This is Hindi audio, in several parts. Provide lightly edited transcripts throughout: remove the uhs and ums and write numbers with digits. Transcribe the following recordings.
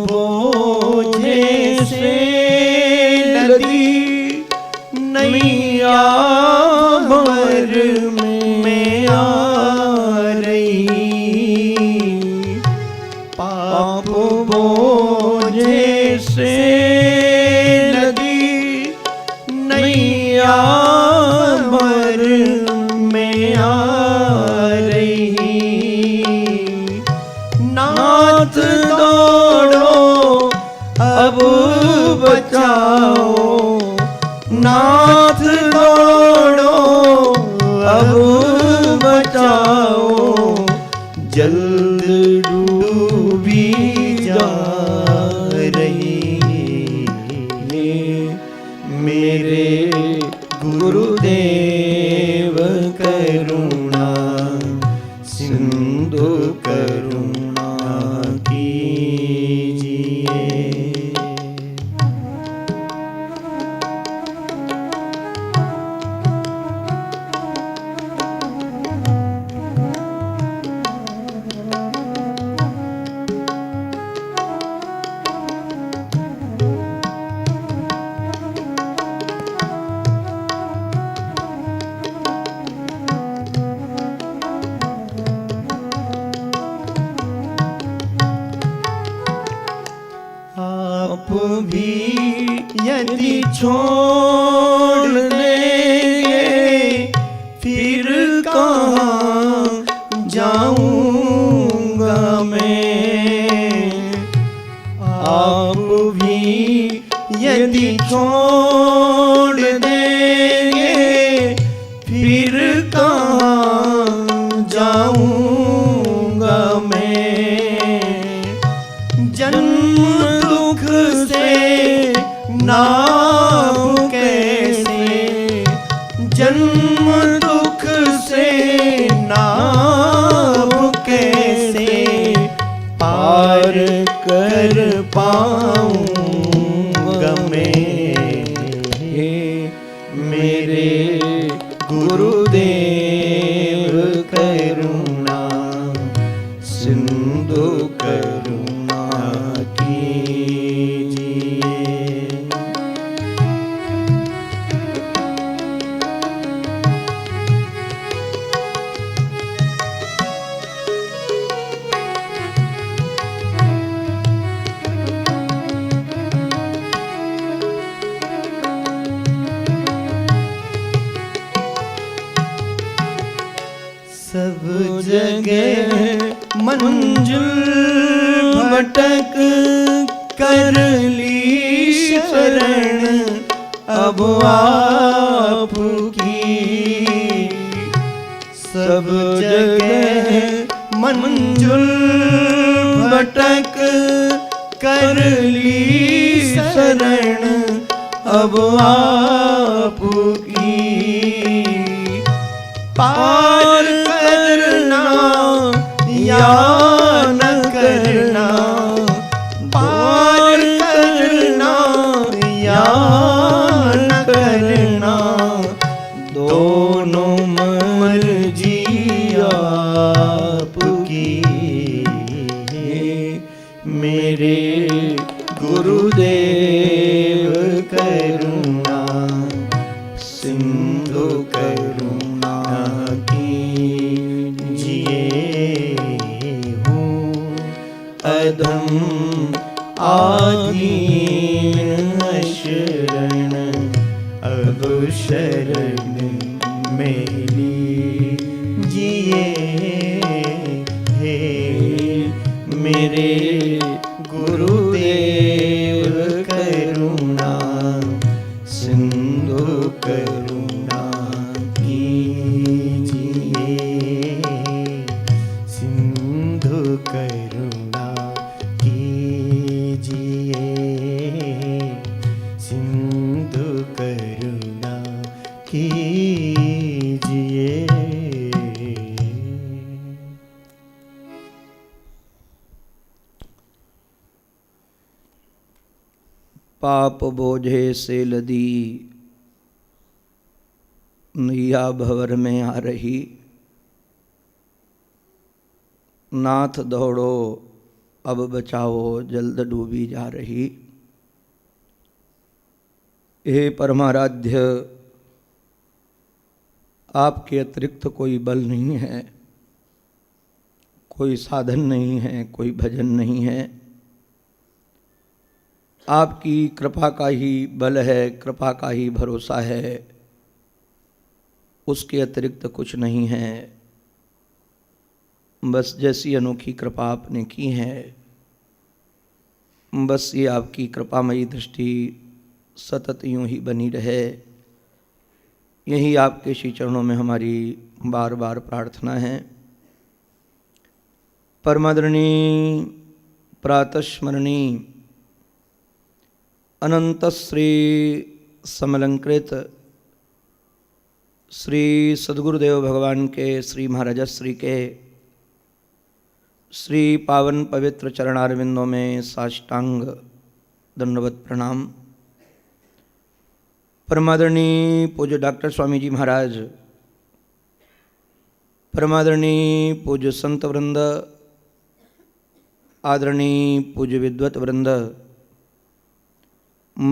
बोझे से लदी नैया भंवर में आ रही। पाप बोझे से लदी नैया भंवर में आ रही। नाथ दौड़ो अब बचाओ, नाथ दौड़ो अब बचाओ, जल्द डूबी जा रही। मेरे गुरुदेव करुणा सिंधु करुणा कीजिए। आप भी यदि छोड़ देंगे फिर कहाँ जाऊंगा मैं। आप भी यदि छोड़ देंगे फिर कहाँ जाऊंगा मैं। जन्म दुख से नाव कैसे, जन्म दुख से नाव कैसे पार कर पाऊंगा मैं। मेरे गुरुदेव करुणा सिंधु करुणा कीजिए। सब जगह मंजिल भटक कर ली शरण अब आपकी। सब जगह मंजिल भटक कर ली शरण अब आपकी। पार करना या न करना, पार करना या न करना, दोनों मर्जी आपकी। मेरे गुरुदेव करुणा सिंधु करुणा कीजिए। हूँ अधम आदीन शरण अब शरण मेरी जिए। हे मेरे गुरुदेव करुणा सिंधु करुणा कीजिए। सिंधु करुणा कीजिए। सिंधु करुणा कीजिए। पाप बोझे से लदी नैया भंवर में आ रही। नाथ दौड़ो अब बचाओ जल्द डूबी जा रही। हे परमाराध्य, आपके अतिरिक्त कोई बल नहीं है, कोई साधन नहीं है, कोई भजन नहीं है। आपकी कृपा का ही बल है, कृपा का ही भरोसा है, उसके अतिरिक्त कुछ नहीं है। बस जैसी अनोखी कृपा आपने की है, बस ये आपकी कृपामयी दृष्टि सतत यूं ही बनी रहे, यही आपके श्री चरणों में हमारी बार बार प्रार्थना है। परमादरणी प्रातस्मरणी अनंत श्री समलंकृत श्री सद्गुरुदेव भगवान के श्री महाराजश्री के श्री पावन पवित्र चरणारविंदों में साष्टांग दंडवत प्रणाम। परमादरणी पूज्य डॉक्टर स्वामी जी महाराज, परमादरणी पूज्य संत वृंद, आदरणीय पूज्य विद्वत वृंद,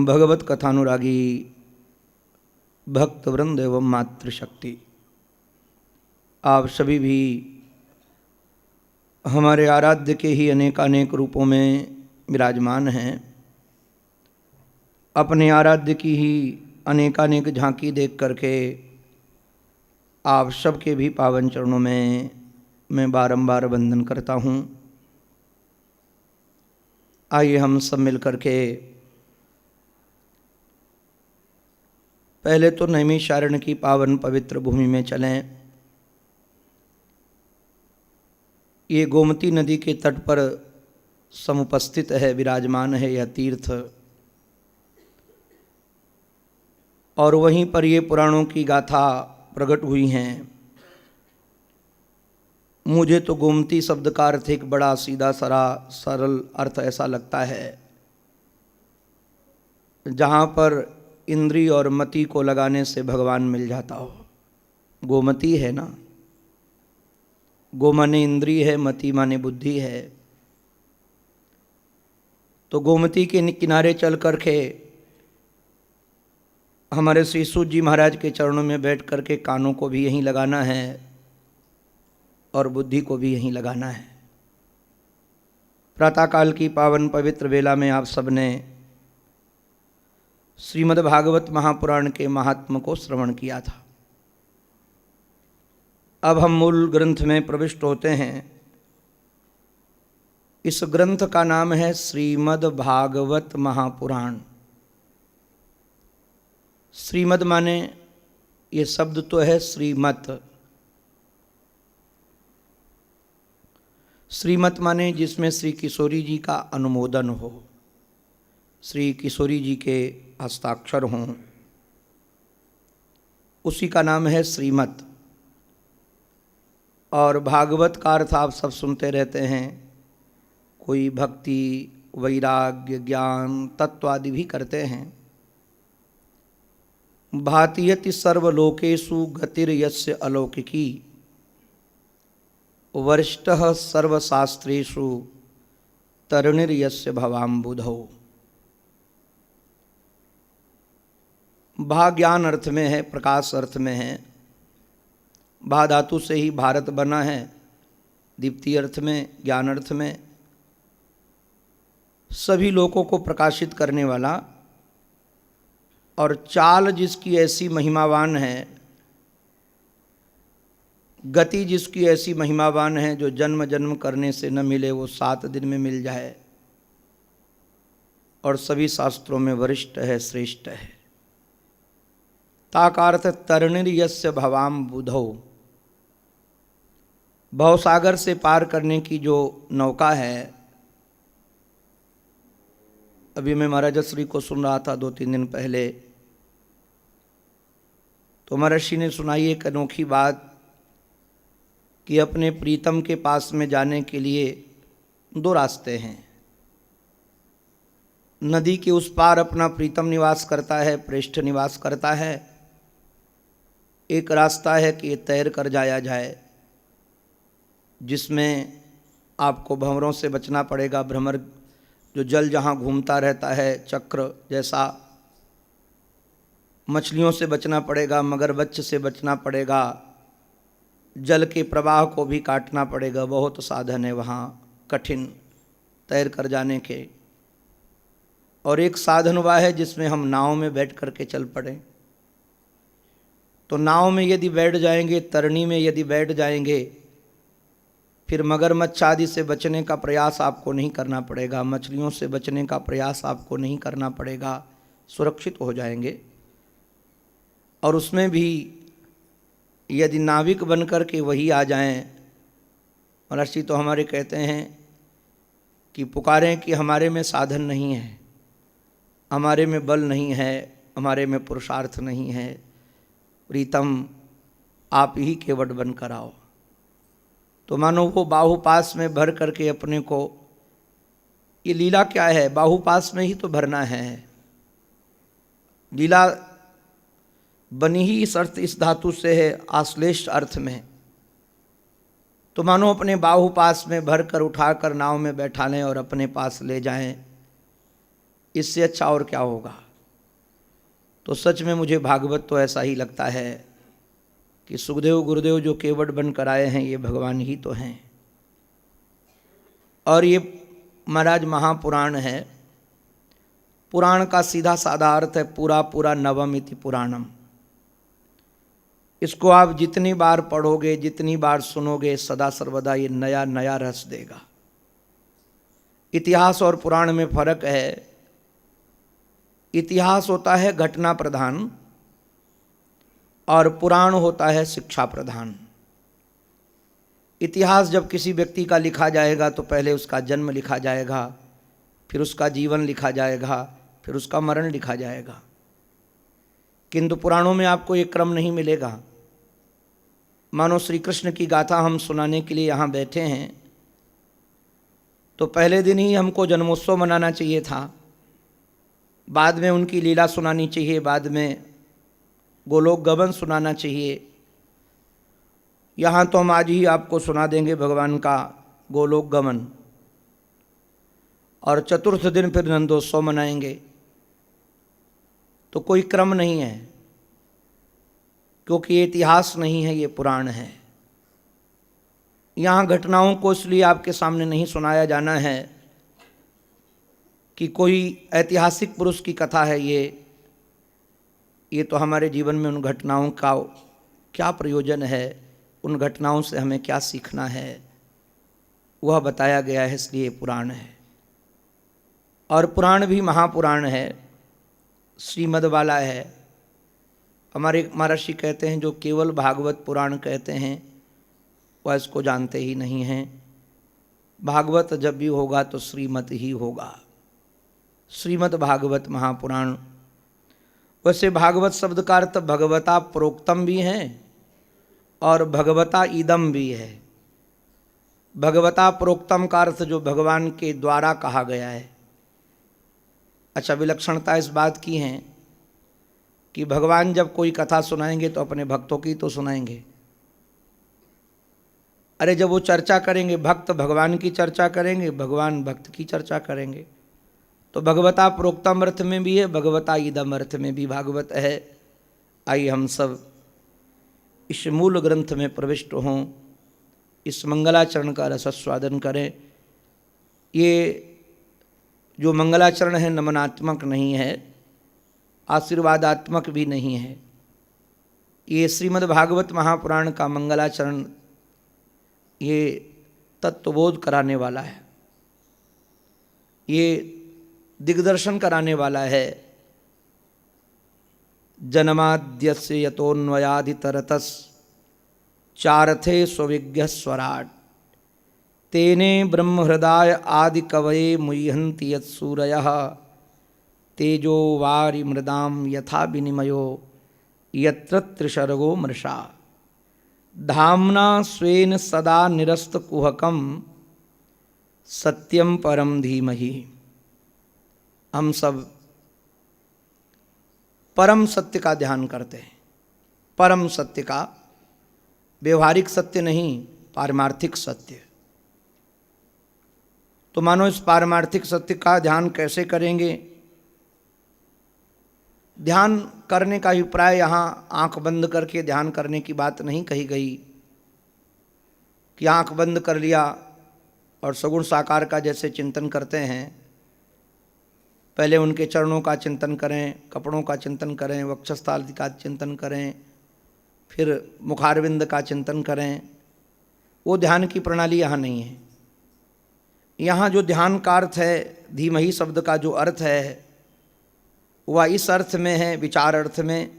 भगवत कथानुरागी भक्त वृंद एवं मातृशक्ति, आप सभी भी हमारे आराध्य के ही अनेकानेक रूपों में विराजमान हैं। अपने आराध्य की ही अनेकानेक झांकी देख करके आप सबके भी पावन चरणों में मैं बारंबार वंदन करता हूँ। आइए हम सब मिल करके पहले तो नैमिषारण्य की पावन पवित्र भूमि में चलें। ये गोमती नदी के तट पर समुपस्थित है, विराजमान है यह तीर्थ, और वहीं पर ये पुराणों की गाथा प्रकट हुई हैं। मुझे तो गोमती शब्द का अर्थ एक बड़ा सीधा सारा सरल अर्थ ऐसा लगता है, जहाँ पर इंद्री और मति को लगाने से भगवान मिल जाता हो। गोमती है ना, गो माने इंद्री है, मति माने बुद्धि है। तो गोमती के किनारे चल करके हमारे श्री सूत जी महाराज के चरणों में बैठ करके कानों को भी यहीं लगाना है और बुद्धि को भी यहीं लगाना है। प्रातःकाल की पावन पवित्र वेला में आप सबने श्रीमद् भागवत महापुराण के महात्म को श्रवण किया था। अब हम मूल ग्रंथ में प्रविष्ट होते हैं। इस ग्रंथ का नाम है श्रीमद् भागवत महापुराण। श्रीमद् माने ये शब्द तो है श्रीमत। श्रीमत माने जिसमें श्री किशोरी जी का अनुमोदन हो, श्री किशोरी जी के हस्ताक्षर हों, उसी का नाम है श्रीमत। और भागवत का अर्थ आप सब सुनते रहते हैं, कोई भक्ति, वैराग्य, ज्ञान, तत्व आदि भी करते हैं। भातियति सर्वलोकेषु गतिर्यस्य अलौकिकी, वरिष्ठः सर्वशास्त्रेषु तरुणिर्यस्य भवाम्बुधौ। भा ज्ञान अर्थ में है, प्रकाश अर्थ में है। भा धातु से ही भारत बना है, दीप्ति अर्थ में, ज्ञान अर्थ में। सभी लोगों को प्रकाशित करने वाला, और चाल जिसकी ऐसी महिमावान है, गति जिसकी ऐसी महिमावान है, जो जन्म जन्म करने से न मिले वो 7 दिन में मिल जाए, और सभी शास्त्रों में वरिष्ठ है, श्रेष्ठ है। ताकार्थ तरणिर्यस्य भवाम बुधौ, भवसागर से पार करने की जो नौका है। अभी मैं महाराजश्री को सुन रहा था 2-3 दिन पहले, तो महर्षि ने सुनाई एक अनोखी बात कि अपने प्रीतम के पास में जाने के लिए 2 रास्ते हैं। नदी के उस पार अपना प्रीतम निवास करता है, प्रेष्ठ निवास करता है। एक रास्ता है कि तैर कर जाया जाए, जिसमें आपको भंवरों से बचना पड़ेगा। भ्रमर जो जल जहाँ घूमता रहता है चक्र जैसा, मछलियों से बचना पड़ेगा, मगरमच्छ से बचना पड़ेगा, जल के प्रवाह को भी काटना पड़ेगा। बहुत साधन है वहाँ कठिन तैर कर जाने के। और एक साधन वह है जिसमें हम नाव में बैठ करके चल पड़े। तो नाव में यदि बैठ जाएंगे, तरनी में यदि बैठ जाएंगे, फिर मगरमच्छ आदि से बचने का प्रयास आपको नहीं करना पड़ेगा, मछलियों से बचने का प्रयास आपको नहीं करना पड़ेगा, सुरक्षित हो जाएंगे। और उसमें भी यदि नाविक बन कर के वही आ जाएं, महर्षि तो हमारे कहते हैं कि पुकारें कि हमारे में साधन नहीं है, हमारे में बल नहीं है, हमारे में पुरुषार्थ नहीं है, प्रीतम आप ही केवट बन कर आओ। तो मानो वो बाहुपास में भर करके अपने को, ये लीला क्या है, बाहुपास में ही तो भरना है। लीला बनी ही इस अर्थ, इस धातु से है, आश्लेष अर्थ में। तो मानो अपने बाहुपास में भर कर उठाकर नाव में बैठा लें और अपने पास ले जाएं, इससे अच्छा और क्या होगा। तो सच में मुझे भागवत तो ऐसा ही लगता है कि सुखदेव गुरुदेव जो केवट बनकर आए हैं ये भगवान ही तो हैं। और ये महाराज महापुराण है। पुराण का सीधा साधा अर्थ है पूरा पूरा, नवम इति पुराणम। इसको आप जितनी बार पढ़ोगे, जितनी बार सुनोगे, सदा सर्वदा ये नया नया रस देगा। इतिहास और पुराण में फर्क है। इतिहास होता है घटना प्रधान और पुराण होता है शिक्षा प्रधान। इतिहास जब किसी व्यक्ति का लिखा जाएगा तो पहले उसका जन्म लिखा जाएगा, फिर उसका जीवन लिखा जाएगा, फिर उसका मरण लिखा जाएगा। किंतु पुराणों में आपको ये क्रम नहीं मिलेगा। मानो श्री कृष्ण की गाथा हम सुनाने के लिए यहाँ बैठे हैं, तो पहले दिन ही हमको जन्मोत्सव मनाना चाहिए था, बाद में उनकी लीला सुनानी चाहिए, बाद में गोलोक गमन सुनाना चाहिए। यहाँ तो हम आज ही आपको सुना देंगे भगवान का गोलोक गमन, और चतुर्थ दिन फिर नंदोत्सव मनाएंगे। तो कोई क्रम नहीं है, क्योंकि ये इतिहास नहीं है, ये पुराण है। यहाँ घटनाओं को इसलिए आपके सामने नहीं सुनाया जाना है कि कोई ऐतिहासिक पुरुष की कथा है ये तो हमारे जीवन में उन घटनाओं का क्या प्रयोजन है, उन घटनाओं से हमें क्या सीखना है, वह बताया गया है, इसलिए पुराण है। और पुराण भी महापुराण है, श्रीमद् वाला है। हमारे महर्षि कहते हैं जो केवल भागवत पुराण कहते हैं वह इसको जानते ही नहीं हैं। भागवत जब भी होगा तो श्रीमद् ही होगा, श्रीमद् भागवत महापुराण। वैसे भागवत शब्द का अर्थ भगवता प्रोक्तम भी है और भगवता इदम भी है। भगवता प्रोक्तम का अर्थ जो भगवान के द्वारा कहा गया है। अच्छा, विलक्षणता इस बात की है कि भगवान जब कोई कथा सुनाएंगे तो अपने भक्तों की तो सुनाएंगे। अरे जब वो चर्चा करेंगे, भक्त भगवान की चर्चा करेंगे, भगवान भक्त की चर्चा करेंगे। तो भगवता प्रोक्तम अर्थ में भी है, भगवता इदम अर्थ में भी भागवत है। आइए हम सब इस मूल ग्रंथ में प्रविष्ट हों, इस मंगलाचरण का रसस्वादन करें। ये जो मंगलाचरण है नमनात्मक नहीं है, आशीर्वादात्मक भी नहीं है। ये श्रीमद् भागवत महापुराण का मंगलाचरण ये तत्वबोध कराने वाला है, ये दिग्दर्शन कराने वाला है। जन्माद्यस्य यतोन्वयादितरतस् चारथे स्वविज्ञ स्वराट तेने ब्रह्महृदाय आदि कवये मुह्यन्ति यत्सूरयः तेजो वारि मृदाम यथा विनिमयो यत्र त्रिशर्गो मृषा धाम्ना स्वेन सदा निरस्तकुहकं सत्यम परम धीमहि। हम सब परम सत्य का ध्यान करते हैं। परम सत्य का, व्यवहारिक सत्य नहीं, पारमार्थिक सत्य। तो मानो इस पारमार्थिक सत्य का ध्यान कैसे करेंगे। ध्यान करने का अभिप्राय यहाँ आंख बंद करके ध्यान करने की बात नहीं कही गई कि आंख बंद कर लिया और सगुण साकार का जैसे चिंतन करते हैं, पहले उनके चरणों का चिंतन करें, कपड़ों का चिंतन करें, वक्षस्थल का चिंतन करें, फिर मुखारविंद का चिंतन करें। वो ध्यान की प्रणाली यहाँ नहीं है। यहाँ जो ध्यान का अर्थ है, धीमहि शब्द का जो अर्थ है वह इस अर्थ में है, विचार अर्थ में,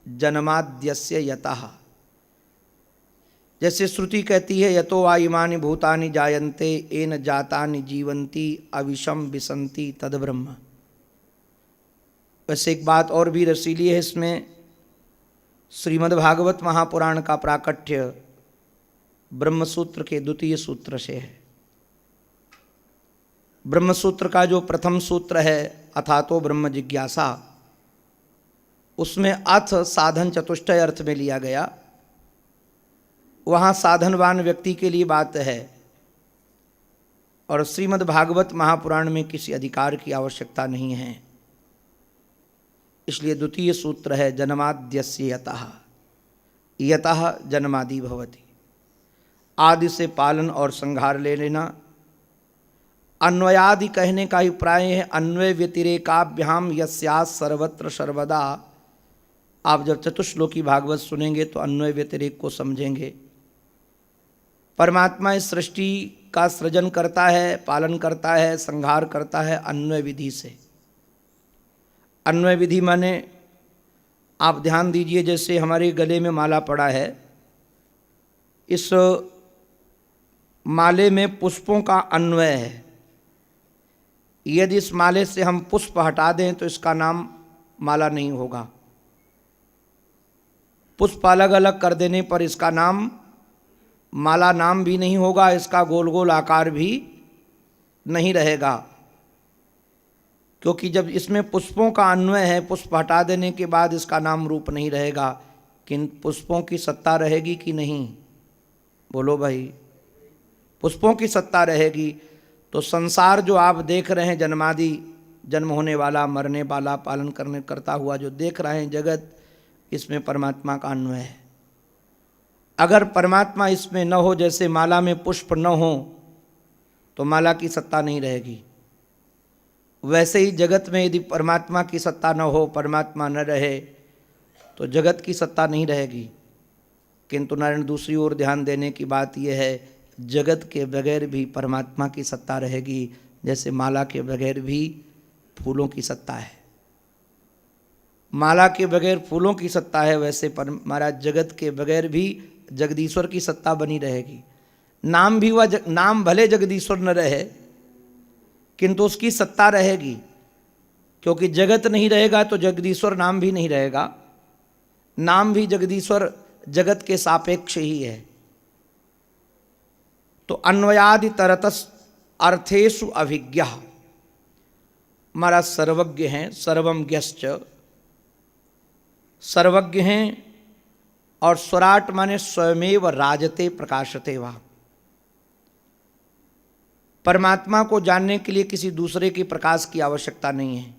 जन्माद्यस्य यतः। जैसे श्रुति कहती है यतो वा इमानि भूतानि जायन्ते येन जातानि जीवन्ति अविशम विसन्ति तद ब्रह्म। वैसे एक बात और भी रसीली है इसमें, श्रीमद्भागवत महापुराण का प्राकट्य ब्रह्मसूत्र के द्वितीय सूत्र से है। ब्रह्मसूत्र का जो प्रथम सूत्र है अथातो ब्रह्म जिज्ञासा, उसमें अथ साधन चतुष्टय अर्थ में लिया गया। वहाँ साधनवान व्यक्ति के लिए बात है और श्रीमद्भागवत महापुराण में किसी अधिकार की आवश्यकता नहीं है। इसलिए द्वितीय सूत्र है जन्माद्यस्य यतः, यतः जन्मादि भवति। आदि से पालन और संहार ले लेना। अन्वयादि कहने का अभिप्राय है अन्वय व्यतिरेकाभ्याम यस्यात् सर्वत्र सर्वदा। आप जब चतुश्लोकी भागवत सुनेंगे तो अन्वय व्यतिरेक को समझेंगे। परमात्मा इस सृष्टि का सृजन करता है, पालन करता है, संहार करता है अन्वय विधि से। अन्वय विधि माने आप ध्यान दीजिए, जैसे हमारे गले में माला पड़ा है, इस माले में पुष्पों का अन्वय है। यदि इस माले से हम पुष्प हटा दें तो इसका नाम माला नहीं होगा। पुष्प अलग अलग कर देने पर इसका नाम माला नाम भी नहीं होगा, इसका गोल गोल आकार भी नहीं रहेगा। क्योंकि जब इसमें पुष्पों का अन्वय है, पुष्प हटा देने के बाद इसका नाम रूप नहीं रहेगा। किन पुष्पों की सत्ता रहेगी कि नहीं? बोलो भाई, पुष्पों की सत्ता रहेगी। तो संसार जो आप देख रहे हैं, जन्मादि, जन्म होने वाला, मरने वाला, पालन करने करता हुआ जो देख रहे हैं जगत, इसमें परमात्मा का अन्वय है। अगर परमात्मा इसमें न हो, जैसे माला में पुष्प न हो तो माला की सत्ता नहीं रहेगी। वैसे ही जगत में यदि परमात्मा की सत्ता न हो, परमात्मा न रहे तो जगत की सत्ता नहीं रहेगी। किंतु नारायण दूसरी ओर ध्यान देने की बात यह है, जगत के बगैर भी परमात्मा की सत्ता रहेगी। जैसे माला के बगैर भी फूलों की सत्ता है, माला के बगैर फूलों की सत्ता है, वैसे पर महाराज जगत के बगैर भी जगदीश्वर की सत्ता बनी रहेगी। नाम भी वह नाम भले जगदीश्वर न रहे किंतु उसकी सत्ता रहेगी, क्योंकि जगत नहीं रहेगा तो जगदीश्वर नाम भी नहीं रहेगा। नाम भी जगदीश्वर जगत के सापेक्ष ही है। तो अन्वयादि तरतस अर्थेषु अभिज्ञ, हमारा सर्वज्ञ हैं, सर्वज्ञश्च, सर्वज्ञ हैं। और स्वराट माने स्वयमेव राजते प्रकाशते वा। परमात्मा को जानने के लिए किसी दूसरे के प्रकाश की आवश्यकता नहीं है।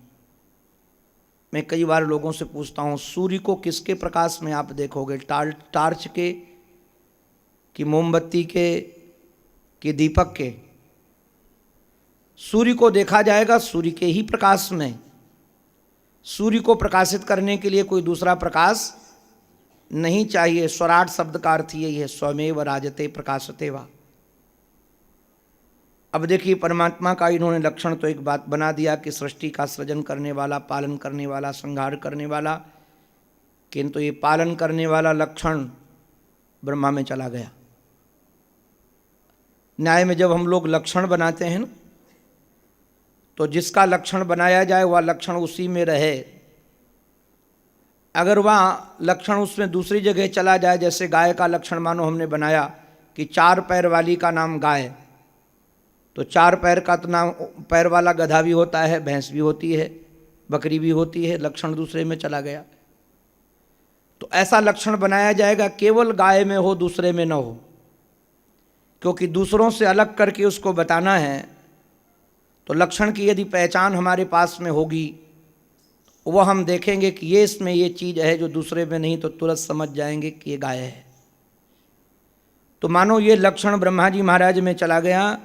मैं कई बार लोगों से पूछता हूँ, सूर्य को किसके प्रकाश में आप देखोगे? टार्च के कि मोमबत्ती के कि दीपक के? सूर्य को देखा जाएगा सूर्य के ही प्रकाश में। सूर्य को प्रकाशित करने के लिए कोई दूसरा प्रकाश नहीं चाहिए। स्वराट शब्द का अर्थ यही है, स्वमेव राजते प्रकाशते वा। अब देखिए, परमात्मा का इन्होंने लक्षण तो एक बात बना दिया कि सृष्टि का सृजन करने वाला, पालन करने वाला, संहार करने वाला, किंतु ये पालन करने वाला लक्षण ब्रह्मा में चला गया। न्याय में जब हम लोग लक्षण बनाते हैं ना, तो जिसका लक्षण बनाया जाए वह लक्षण उसी में रहे। अगर वह लक्षण उसमें दूसरी जगह चला जाए, जैसे गाय का लक्षण मानो हमने बनाया कि 4 पैर वाली का नाम गाय, तो 4 पैर का तो नाम, पैर वाला गधा भी होता है, भैंस भी होती है, बकरी भी होती है, लक्षण दूसरे में चला गया। तो ऐसा लक्षण बनाया जाएगा केवल गाय में हो, दूसरे में न हो, क्योंकि दूसरों से अलग करके उसको बताना है तो लक्षण की यदि पहचान हमारे पास में होगी, वो हम देखेंगे कि ये इसमें ये चीज़ है जो दूसरे में नहीं, तो तुरंत समझ जाएंगे कि ये गाय है। तो मानो ये लक्षण ब्रह्मा जी महाराज में चला गया,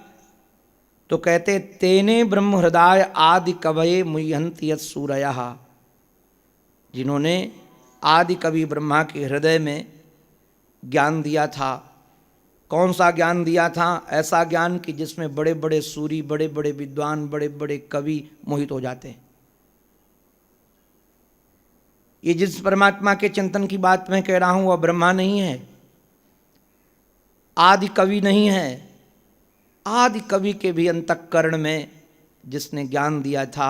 तो कहते तेने ब्रह्म हृदय आदि कवये मुह्यन्ति यत् सूरयः, जिन्होंने आदि कवि ब्रह्मा के हृदय में ज्ञान दिया था। कौन सा ज्ञान दिया था? ऐसा ज्ञान कि जिसमें बड़े बड़े सूरी, बड़े बड़े विद्वान, बड़े बड़े कवि मोहित हो जाते हैं। ये जिस परमात्मा के चिंतन की बात मैं कह रहा हूं वह ब्रह्मा नहीं है, आदि कवि नहीं है। आदि कवि के भी अंतःकरण में जिसने ज्ञान दिया था,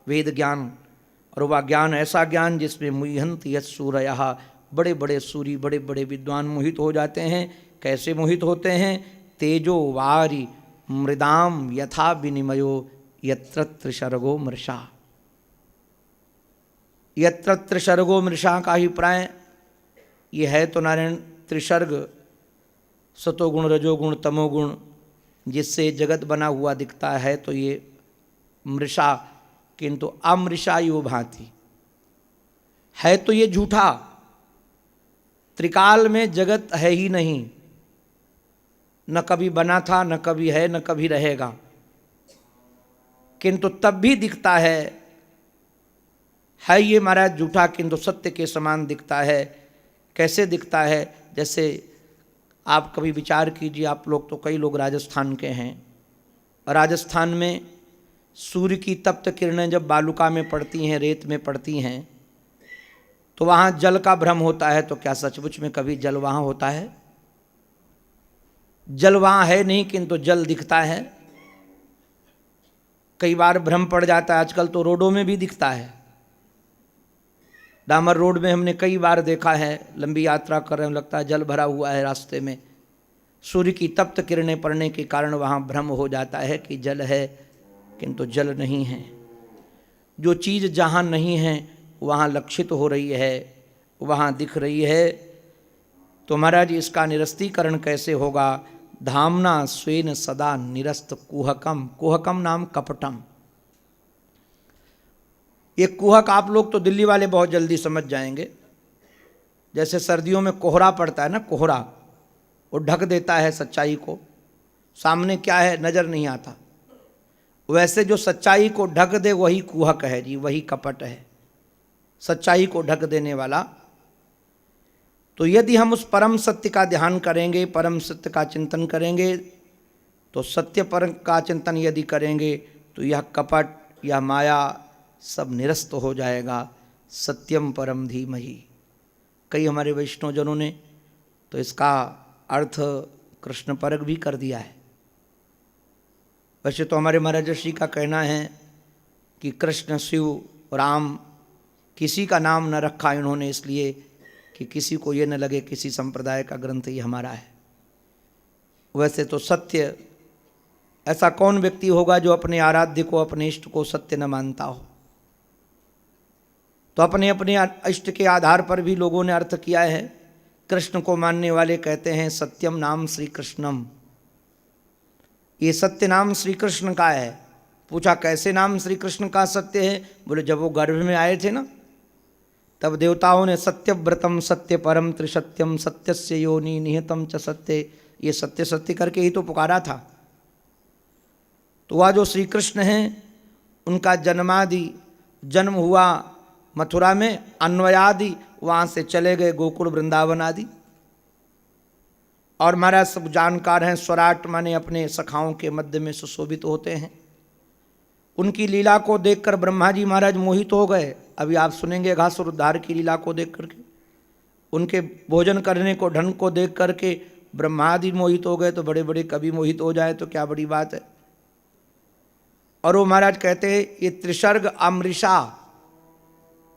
वेद ज्ञान, और वह ज्ञान ऐसा ज्ञान जिसमें मुह्यन्ति यत् सूरयः, बड़े बड़े सूरी, बड़े बड़े विद्वान मोहित हो जाते हैं। कैसे मोहित होते हैं? तेजो वारि मृदाम यथा विनिमयो यत्र त्रिशर्गो मृषा। यत्र त्रिशर्गो मृषा का ही प्राय ये है तो नारायण त्रिशर्ग, सतोगुण, रजोगुण, तमोगुण, जिससे जगत बना हुआ दिखता है, तो ये मृषा, किंतु अमृषा यो भांति है, तो ये झूठा। त्रिकाल में जगत है ही नहीं, न कभी बना था, न कभी है, न कभी रहेगा, किंतु तब भी दिखता है ये महाराज झूठा, किंतु सत्य के समान दिखता है। कैसे दिखता है? जैसे आप कभी विचार कीजिए, आप लोग तो कई लोग राजस्थान के हैं, राजस्थान में सूर्य की तप्त किरणें जब बालुका में पड़ती हैं, रेत में पड़ती हैं, तो वहाँ जल का भ्रम होता है। तो क्या सचमुच में कभी जल वहाँ होता है? जल वहाँ है नहीं, किंतु जल दिखता है। कई बार भ्रम पड़ जाता है, आजकल तो रोडों में भी दिखता है। डामर रोड में हमने कई बार देखा है, लंबी यात्रा कर रहे हैं, लगता है जल भरा हुआ है रास्ते में। सूर्य की तप्त किरणें पड़ने के कारण वहाँ भ्रम हो जाता है कि जल है, किंतु जल नहीं है। जो चीज़ जहाँ नहीं है वहाँ लक्षित हो रही है, वहाँ दिख रही है। तो महाराज इसका निरस्तीकरण कैसे होगा? धामना स्वेन सदा निरस्त कुहकम। कुहकम नाम कपटम। ये कुहक आप लोग तो दिल्ली वाले बहुत जल्दी समझ जाएंगे। जैसे सर्दियों में कोहरा पड़ता है ना, कोहरा वो ढक देता है सच्चाई को, सामने क्या है नजर नहीं आता। वैसे जो सच्चाई को ढक दे वही कुहक है जी, वही कपट है, सच्चाई को ढक देने वाला। तो यदि हम उस परम सत्य का ध्यान करेंगे, परम सत्य का चिंतन करेंगे, तो सत्य परम का चिंतन यदि करेंगे तो यह कपट, यह माया सब निरस्त हो जाएगा। सत्यम परम धीमहि। कई हमारे वैष्णवजनों ने तो इसका अर्थ कृष्ण परक भी कर दिया है। वैसे तो हमारे महाराज ऋषि का कहना है कि कृष्ण, शिव, राम किसी का नाम न रखा इन्होंने इसलिए कि किसी को ये न लगे किसी संप्रदाय का ग्रंथ ही हमारा है। वैसे तो सत्य, ऐसा कौन व्यक्ति होगा जो अपने आराध्य को, अपने इष्ट को सत्य न मानता हो? तो अपने अपने इष्ट के आधार पर भी लोगों ने अर्थ किया है। कृष्ण को मानने वाले कहते हैं सत्यम नाम श्री कृष्णम। ये सत्य नाम श्री कृष्ण का है। पूछा कैसे नाम श्री कृष्ण का सत्य है? बोले जब वो गर्भ में आए थे ना, तब देवताओं ने सत्यव्रतम सत्य परम त्रिसत्यम सत्यस्य योनि निहितम च सत्य, ये सत्य सत्य करके ही तो पुकारा था। तो वह जो श्री कृष्ण हैं उनका जन्म हुआ मथुरा में, अन्वयादि वहाँ से चले गए गोकुल वृंदावन आदि। और महाराज सब जानकार हैं, स्वराट माने अपने सखाओं के मध्य में सुशोभित होते हैं। उनकी लीला को देखकर ब्रह्मा जी महाराज मोहित हो गए। अभी आप सुनेंगे घासुर उद्धार की लीला को देख करके, उनके भोजन करने को ढंग को देख करके ब्रह्मादि मोहित हो गए। तो बड़े बड़े कवि मोहित हो जाए तो क्या बड़ी बात है। और वो महाराज कहते हैं ये त्रिसर्ग अमृषा,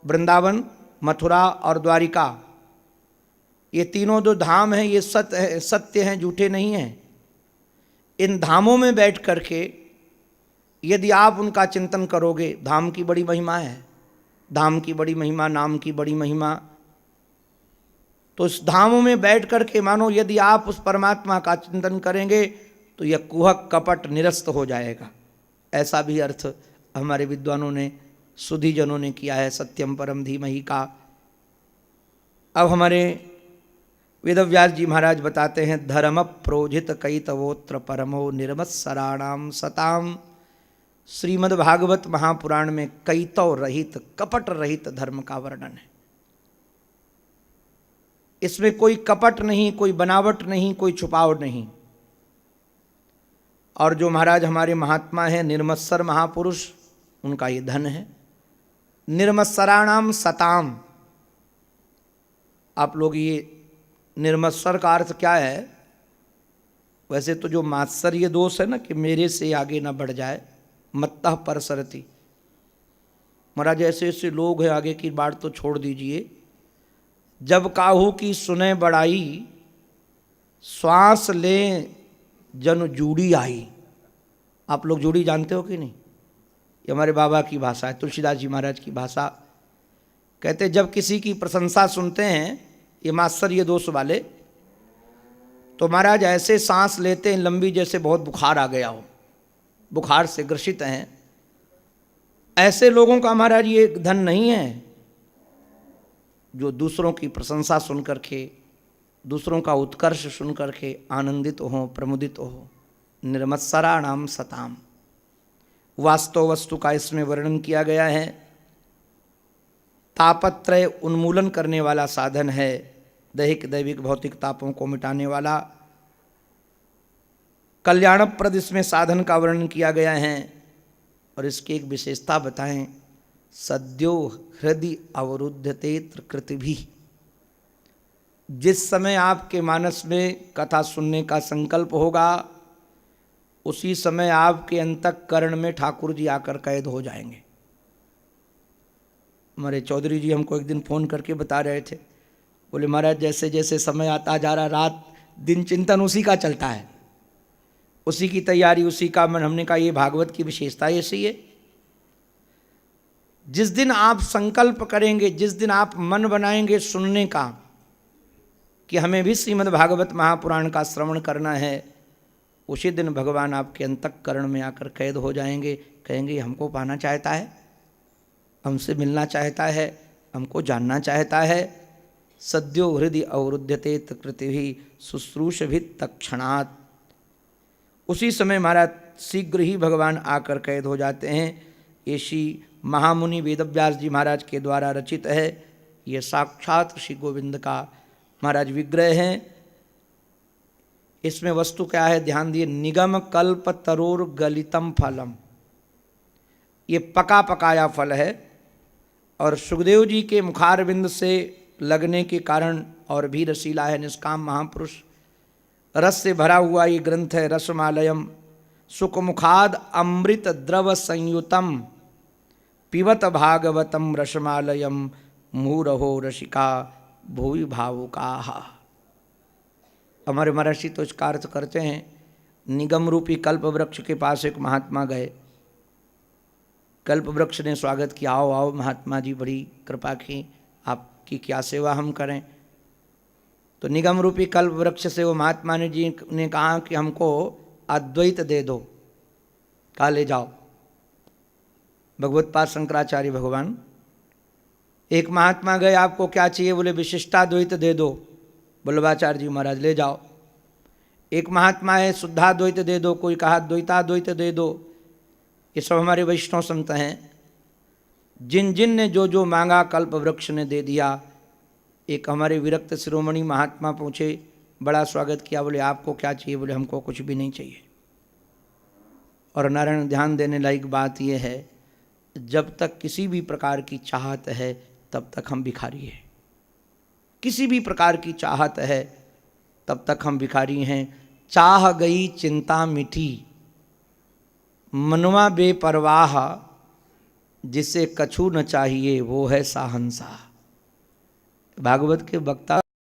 वृंदावन, मथुरा और द्वारिका, ये तीनों जो धाम हैं ये सत्य हैं, झूठे नहीं हैं। इन धामों में बैठ करके यदि आप उनका चिंतन करोगे, धाम की बड़ी महिमा है, धाम की बड़ी महिमा, नाम की बड़ी महिमा। तो इस धामों में बैठ करके मानो यदि आप उस परमात्मा का चिंतन करेंगे तो यह कुहक कपट निरस्त हो जाएगा। ऐसा भी अर्थ हमारे विद्वानों ने, सुधीजनों ने किया है सत्यम परम धीमहि का। अब हमारे वेदव्यास जी महाराज बताते हैं, धर्म प्रोजित कैतवोत्र परमो निर्मत्सराणाम सताम। श्रीमद् भागवत महापुराण में कैतव रहित, कपट रहित धर्म का वर्णन है। इसमें कोई कपट नहीं, कोई बनावट नहीं, कोई छुपावट नहीं। और जो महाराज हमारे महात्मा हैं, निर्मत्सर महापुरुष, उनका ये धन है। निर्मत्सराणाम सताम। आप लोग ये निर्मत्सर का अर्थ क्या है? वैसे तो जो मात्सर्य दोष है ना, कि मेरे से आगे ना बढ़ जाए, मत्तः परसरति। महाराज ऐसे ऐसे लोग हैं, आगे की बात तो छोड़ दीजिए। जब काहू की सुने बड़ाई, श्वास ले जन जूड़ी आई। आप लोग जूड़ी जानते हो कि नहीं? ये हमारे बाबा की भाषा है, तुलसीदास जी महाराज की भाषा। कहते जब किसी की प्रशंसा सुनते हैं ये मात्सर्य दोष वाले, तो महाराज ऐसे सांस लेते हैं लंबी, जैसे बहुत बुखार आ गया हो, बुखार से ग्रसित हैं। ऐसे लोगों का महाराज ये धन नहीं है, जो दूसरों की प्रशंसा सुन करके, दूसरों का उत्कर्ष सुन करके आनंदित हो, प्रमुदित हो। निर्मत्सराणाम सताम। वास्तव वस्तु का इसमें वर्णन किया गया है। तापत्रय उन्मूलन करने वाला साधन है, दैहिक दैविक भौतिक तापों को मिटाने वाला। कल्याणप्रद इसमें साधन का वर्णन किया गया है। और इसकी एक विशेषता बताएं, सद्यो हृदय अवरुद्धतेत्र कृतिभि। जिस समय आपके मानस में कथा सुनने का संकल्प होगा, उसी समय आपके अंतःकरण में ठाकुर जी आकर कैद हो जाएंगे। हमारे चौधरी जी हमको एक दिन फ़ोन करके बता रहे थे, बोले महाराज जैसे जैसे समय आता जा रहा, रात दिन चिंतन उसी का चलता है, उसी की तैयारी, उसी का मन। हमने कहा ये भागवत की विशेषता ऐसी है। जिस दिन आप संकल्प करेंगे, जिस दिन आप मन बनाएंगे सुनने का कि हमें भी श्रीमद् भागवत महापुराण का श्रवण करना है, उसी दिन भगवान आपके अंतःकरण में आकर कैद हो जाएंगे। कहेंगे हमको पाना चाहता है, हमसे मिलना चाहता है, हमको जानना चाहता है। सद्यो हृदय अवरुध्यते कृतिभि शुश्रूषभित तत्क्षणात्। उसी समय महाराज शीघ्र ही भगवान आकर कैद हो जाते हैं। ये श्री महामुनि वेदव्यास जी महाराज के द्वारा रचित है। ये साक्षात श्री गोविंद का महाराज विग्रह है। इसमें वस्तु क्या है, ध्यान दिए। निगम कल्प तरोर गलितम फलम। ये पका पकाया फल है और सुखदेव जी के मुखारविंद से लगने के कारण और भी रसीला है। निष्काम महापुरुष रस से भरा हुआ ये ग्रंथ है। रसमालयम सुखमुखाद अमृत द्रव संयुतम पिबत भागवतम रसमालयम मुहुरहो रसिका भुवि भावुकाः। हमारे महर्षि तो इसका अर्थ करते हैं, निगम रूपी कल्प वृक्ष के पास एक महात्मा गए। कल्प वृक्ष ने स्वागत किया, आओ आओ महात्मा जी, बड़ी कृपा की, आपकी क्या सेवा हम करें। तो निगम रूपी कल्प वृक्ष से वो महात्मा जी ने कहा कि हमको अद्वैत दे दो। कहा ले जाओ। भगवत्पाद शंकराचार्य भगवान, एक महात्मा गए, आपको क्या चाहिए? बोले विशिष्टाद्वैत दे दो। वल्लभाचार्य जी महाराज ले जाओ। एक महात्मा है, शुद्धाद्वैत दे दो, कोई कहा द्वैताद्वैत दे दो। ये सब हमारे वैष्णव संत हैं। जिन जिन ने जो जो मांगा कल्प वृक्ष ने दे दिया। एक हमारे विरक्त शिरोमणि महात्मा पहुँचे, बड़ा स्वागत किया। बोले आपको क्या चाहिए? बोले हमको कुछ भी नहीं चाहिए। और नारायण ध्यान देने लायक बात यह है, जब तक किसी भी प्रकार की चाहत है तब तक हम भिखारी हैं। किसी भी प्रकार की चाहत है तब तक हम भिखारी हैं। चाह गई चिंता मिठी, मनवा बेपरवाह, जिसे कछु न चाहिए वो है साहंसा। भागवत के वक्ता